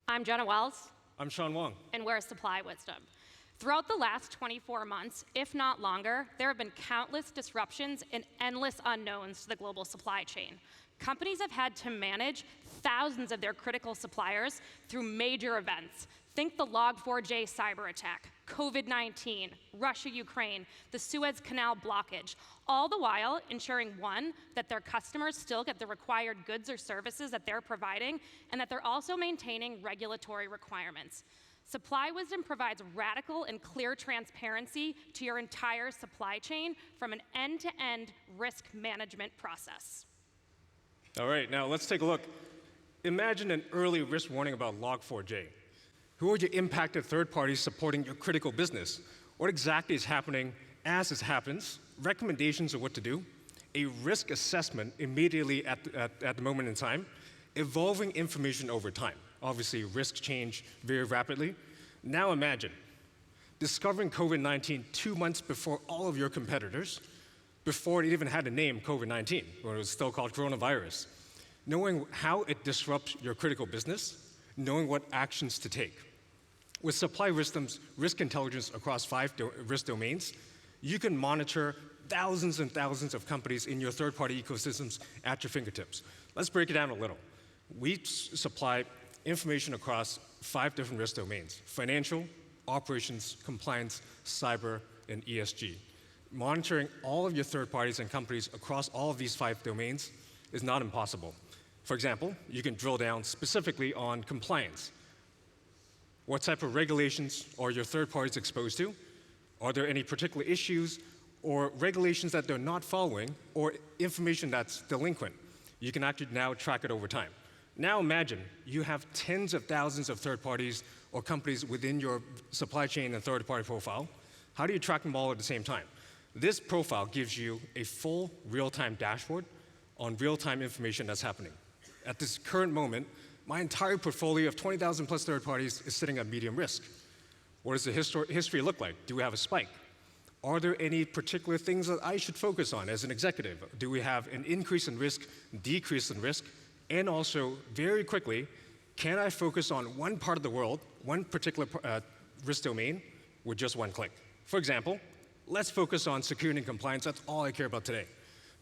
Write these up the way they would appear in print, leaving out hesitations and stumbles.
I'm Jenna Wells. I'm Sean Wong. And we're Supply Wisdom. Throughout the last 24 months, if not longer, there have been countless disruptions and endless unknowns to the global supply chain. Companies have had to manage thousands of their critical suppliers through major events. Think the Log4j cyber attack, COVID-19, Russia-Ukraine, the Suez Canal blockage, all the while ensuring, one, that their customers still get the required goods or services that they're providing, and that they're also maintaining regulatory requirements. Supply Wisdom provides radical and clear transparency to your entire supply chain from an end-to-end risk management process. All right, now let's take a look. Imagine an early risk warning about Log4j. Who are your impacted third parties supporting your critical business? What exactly is happening as it happens? Recommendations of what to do? A risk assessment immediately at the moment in time? Evolving information over time. Obviously, risks change very rapidly. Now imagine discovering COVID-19 2 months before all of your competitors, before it even had a name, COVID-19, or it was still called coronavirus. Knowing how it disrupts your critical business, knowing what actions to take. With Supply Wisdom's risk intelligence across 5 risk domains, you can monitor thousands and thousands of companies in your third-party ecosystems at your fingertips. Let's break it down a little. We supply information across 5 different risk domains: financial, operations, compliance, cyber, and ESG. Monitoring all of your third parties and companies across all of these 5 domains is not impossible. For example, you can drill down specifically on compliance. What type of regulations are your third parties exposed to? Are there any particular issues or regulations that they're not following, or information that's delinquent? You can actually now track it over time. Now imagine you have tens of thousands of third parties or companies within your supply chain and third-party profile. How do you track them all at the same time? This profile gives you a full real-time dashboard on real-time information that's happening. At this current moment, my entire portfolio of 20,000 plus third parties is sitting at medium risk. What does the history look like? Do we have a spike? Are there any particular things that I should focus on as an executive? Do we have an increase in risk, decrease in risk? And also, very quickly, can I focus on one part of the world, one particular risk domain, with just one click? For example, let's focus on security and compliance. That's all I care about today.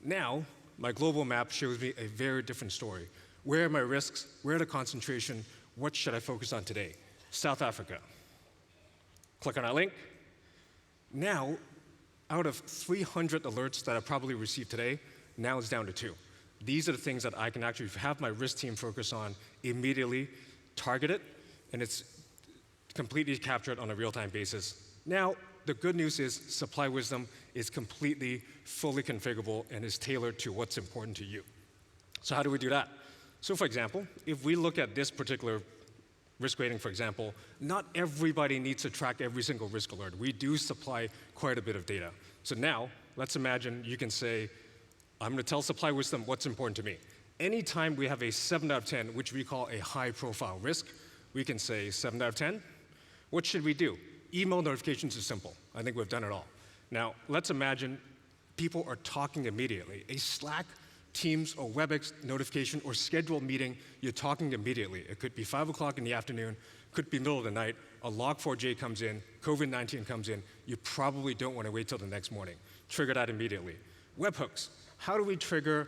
Now, my global map shows me a very different story. Where are my risks? Where are the concentration? What should I focus on today? South Africa. Click on that link. Now, out of 300 alerts that I probably received today, now it's down to 2. These are the things that I can actually have my risk team focus on immediately, target it, and it's completely captured on a real-time basis. Now, the good news is Supply Wisdom is completely, fully configurable and is tailored to what's important to you. So how do we do that? So for example, if we look at this particular risk rating, for example, not everybody needs to track every single risk alert. We do supply quite a bit of data. So now, let's imagine you can say, I'm going to tell Supply Wisdom what's important to me. Anytime we have a 7 out of 10, which we call a high-profile risk, we can say 7 out of 10. What should we do? Email notifications is simple. I think we've done it all. Now, let's imagine people are talking immediately. A Slack, Teams, or WebEx notification or scheduled meeting, you're talking immediately. It could be 5 o'clock in the afternoon, could be middle of the night, a Log4j comes in, COVID-19 comes in, you probably don't want to wait till the next morning. Trigger that immediately. Webhooks. How do we trigger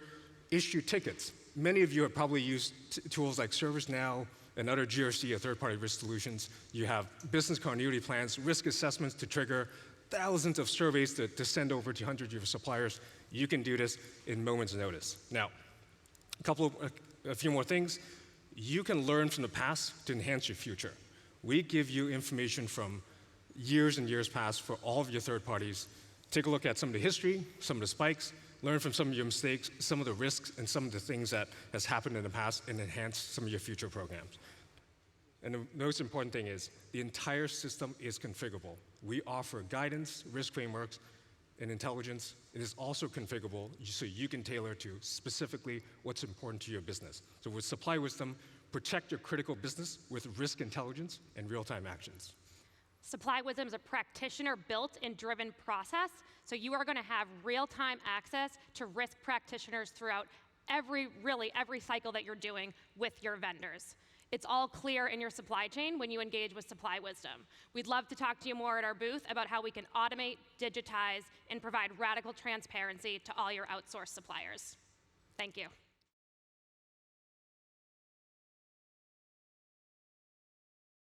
issue tickets? Many of you have probably used tools like ServiceNow and other GRC or third-party risk solutions. You have business continuity plans, risk assessments to trigger thousands of surveys to send over to hundreds of your suppliers. You can do this in moments' notice. Now, a few more things. You can learn from the past to enhance your future. We give you information from years and years past for all of your third parties. Take a look at some of the history, some of the spikes, learn from some of your mistakes, some of the risks, and some of the things that has happened in the past, and enhance some of your future programs. And the most important thing is the entire system is configurable. We offer guidance, risk frameworks, and intelligence. It is also configurable so you can tailor to specifically what's important to your business. So with Supply Wisdom, protect your critical business with risk intelligence and real-time actions. Supply Wisdom is a practitioner-built and driven process, so you are going to have real-time access to risk practitioners throughout every cycle that you're doing with your vendors. It's all clear in your supply chain when you engage with Supply Wisdom. We'd love to talk to you more at our booth about how we can automate, digitize, and provide radical transparency to all your outsourced suppliers. Thank you.